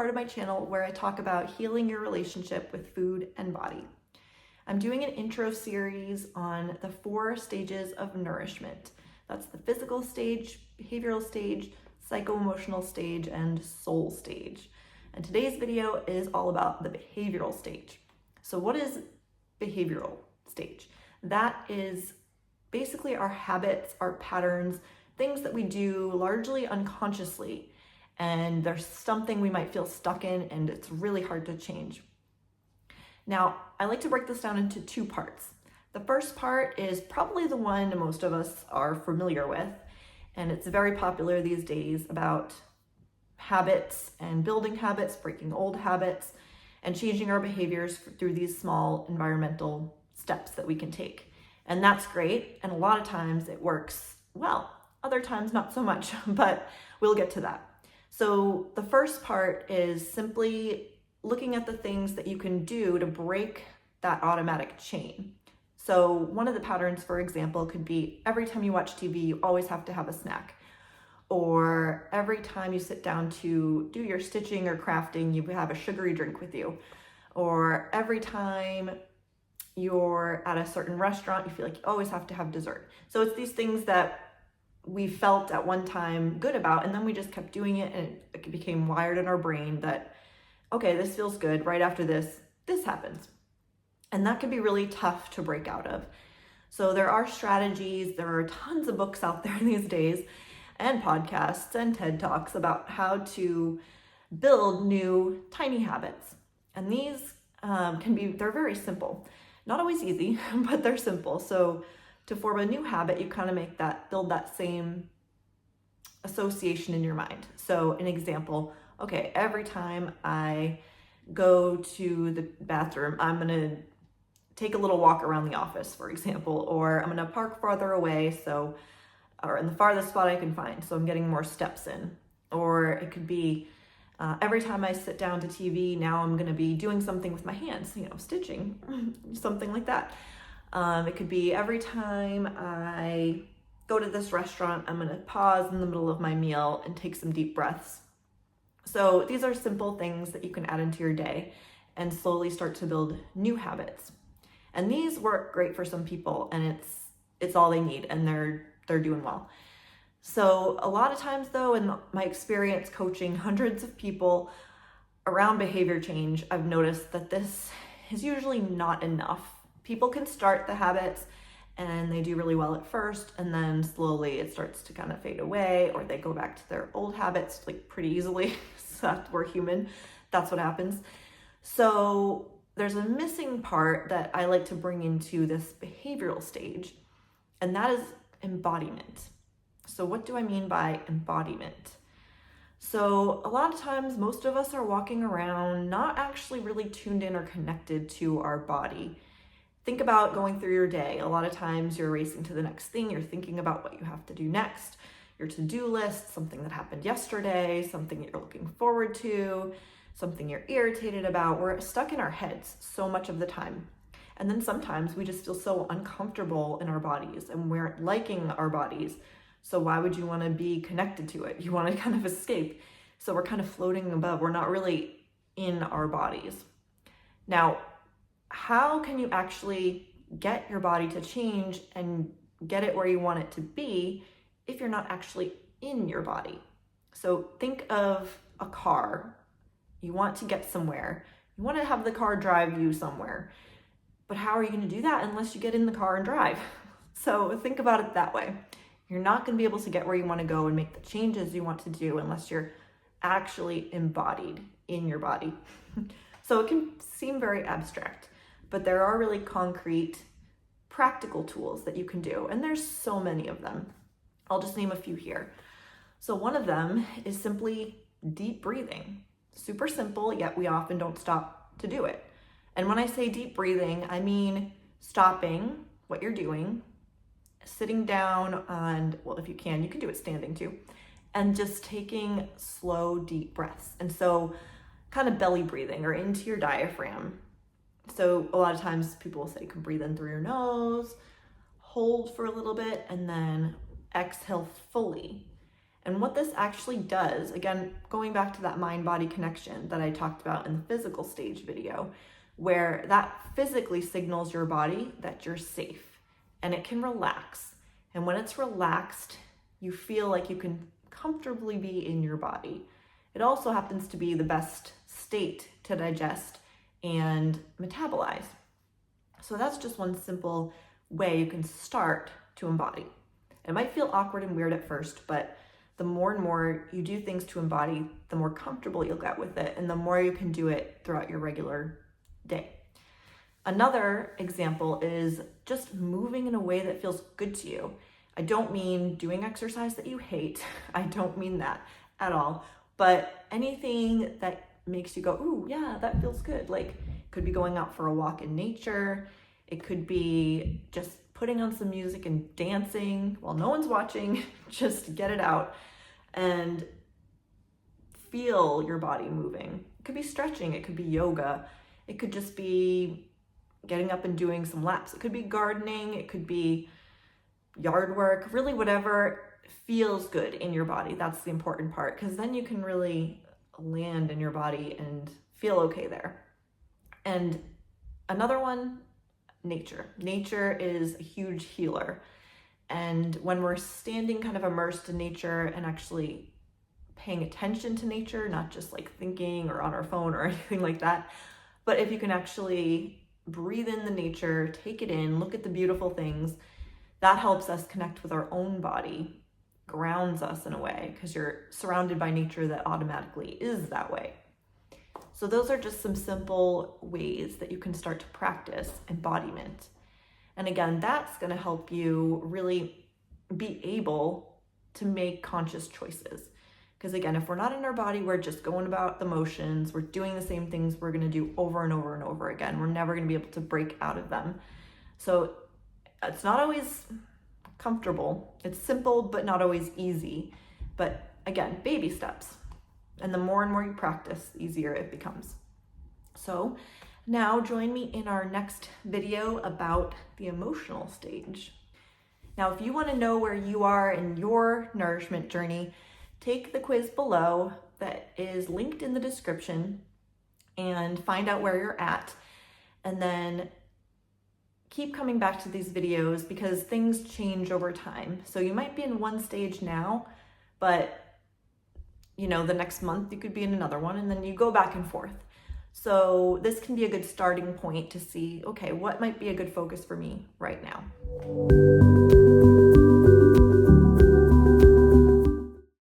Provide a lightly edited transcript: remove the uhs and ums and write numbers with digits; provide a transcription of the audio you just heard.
part of my channel where I talk about healing your relationship with food and body. I'm doing an intro series on the 4 stages of nourishment. That's the physical stage, behavioral stage, psycho-emotional stage, and soul stage. And today's video is all about the behavioral stage. So what is behavioral stage? That is basically our habits, our patterns, things that we do largely unconsciously, and there's something we might feel stuck in and it's really hard to change. Now, I like to break this down into 2 parts. The first part is probably the one most of us are familiar with, and it's very popular these days, about habits and building habits, breaking old habits, and changing our behaviors through these small environmental steps that we can take. And that's great, and a lot of times it works well. Other times not so much, but we'll get to that. So the first part is simply looking at the things that you can do to break that automatic chain. So one of the patterns, for example, could be every time you watch TV, you always have to have a snack. Or every time you sit down to do your stitching or crafting, you have a sugary drink with you. Or every time you're at a certain restaurant, you feel like you always have to have dessert. So it's these things that we felt at one time good about, and then we just kept doing it, and it became wired in our brain that, okay, this feels good. Right after this happens. And that can be really tough to break out of. So there are strategies, there are tons of books out there these days, and podcasts and TED Talks about how to build new tiny habits. And these they're very simple. Not always easy, but they're simple. So to form a new habit, you kind of build that same association in your mind. So an example, okay, every time I go to the bathroom, I'm gonna take a little walk around the office, for example, or I'm gonna park farther away, or in the farthest spot I can find, so I'm getting more steps in. Or it could be every time I sit down to TV, now I'm gonna be doing something with my hands, stitching, something like that. It could be every time I go to this restaurant, I'm gonna pause in the middle of my meal and take some deep breaths. So these are simple things that you can add into your day and slowly start to build new habits. And these work great for some people, and it's all they need, and they're doing well. So a lot of times though, in my experience coaching hundreds of people around behavior change, I've noticed that this is usually not enough. People can start the habits and they do really well at first, and then slowly it starts to kind of fade away, or they go back to their old habits like pretty easily. So we're human, that's what happens. So there's a missing part that I like to bring into this behavioral stage, and that is embodiment. So what do I mean by embodiment? So a lot of times, most of us are walking around not actually really tuned in or connected to our body. Think about going through your day. A lot of times you're racing to the next thing. You're thinking about what you have to do next, your to-do list, something that happened yesterday, something you're looking forward to, something you're irritated about. We're stuck in our heads so much of the time. And then sometimes we just feel so uncomfortable in our bodies and we aren't liking our bodies. So why would you want to be connected to it? You want to kind of escape. So we're kind of floating above. We're not really in our bodies. Now, how can you actually get your body to change and get it where you want it to be if you're not actually in your body? So think of a car. You want to get somewhere. You want to have the car drive you somewhere. But how are you going to do that unless you get in the car and drive? So think about it that way. You're not going to be able to get where you want to go and make the changes you want to do unless you're actually embodied in your body. So it can seem very abstract, but there are really concrete, practical tools that you can do, and there's so many of them. I'll just name a few here. So one of them is simply deep breathing. Super simple, yet we often don't stop to do it. And when I say deep breathing, I mean stopping what you're doing, sitting down, and well, if you can do it standing too, and just taking slow, deep breaths. And so kind of belly breathing or into your diaphragm. So a lot of times people will say you can breathe in through your nose, hold for a little bit, and then exhale fully. And what this actually does, again, going back to that mind-body connection that I talked about in the physical stage video, where that physically signals your body that you're safe and it can relax. And when it's relaxed, you feel like you can comfortably be in your body. It also happens to be the best state to digest and metabolize. So that's just one simple way you can start to embody. It might feel awkward and weird at first, but the more and more you do things to embody, the more comfortable you'll get with it, and the more you can do it throughout your regular day. Another example is just moving in a way that feels good to you. I don't mean doing exercise that you hate. I don't mean that at all. But anything that makes you go, ooh, yeah, that feels good. Like, it could be going out for a walk in nature. It could be just putting on some music and dancing while no one's watching. Just get it out and feel your body moving. It could be stretching. It could be yoga. It could just be getting up and doing some laps. It could be gardening. It could be yard work, really whatever feels good in your body. That's the important part, because then you can really land in your body and feel okay there. And another one, nature. Nature is a huge healer. And when we're standing kind of immersed in nature and actually paying attention to nature, not just like thinking or on our phone or anything like that, but if you can actually breathe in the nature, take it in, look at the beautiful things, that helps us connect with our own body, grounds us in a way, because you're surrounded by nature that automatically is that way. So those are just some simple ways that you can start to practice embodiment. And again, that's going to help you really be able to make conscious choices. Because again, if we're not in our body, we're just going about the motions. We're doing the same things we're going to do over and over and over again. We're never going to be able to break out of them. So it's not always comfortable. It's simple, but not always easy. But again, baby steps. And the more and more you practice, the easier it becomes. So now join me in our next video about the emotional stage. Now, if you want to know where you are in your nourishment journey, take the quiz below that is linked in the description and find out where you're at. And then keep coming back to these videos because things change over time. So you might be in one stage now, but the next month you could be in another one, and then you go back and forth. So this can be a good starting point to see, okay, what might be a good focus for me right now?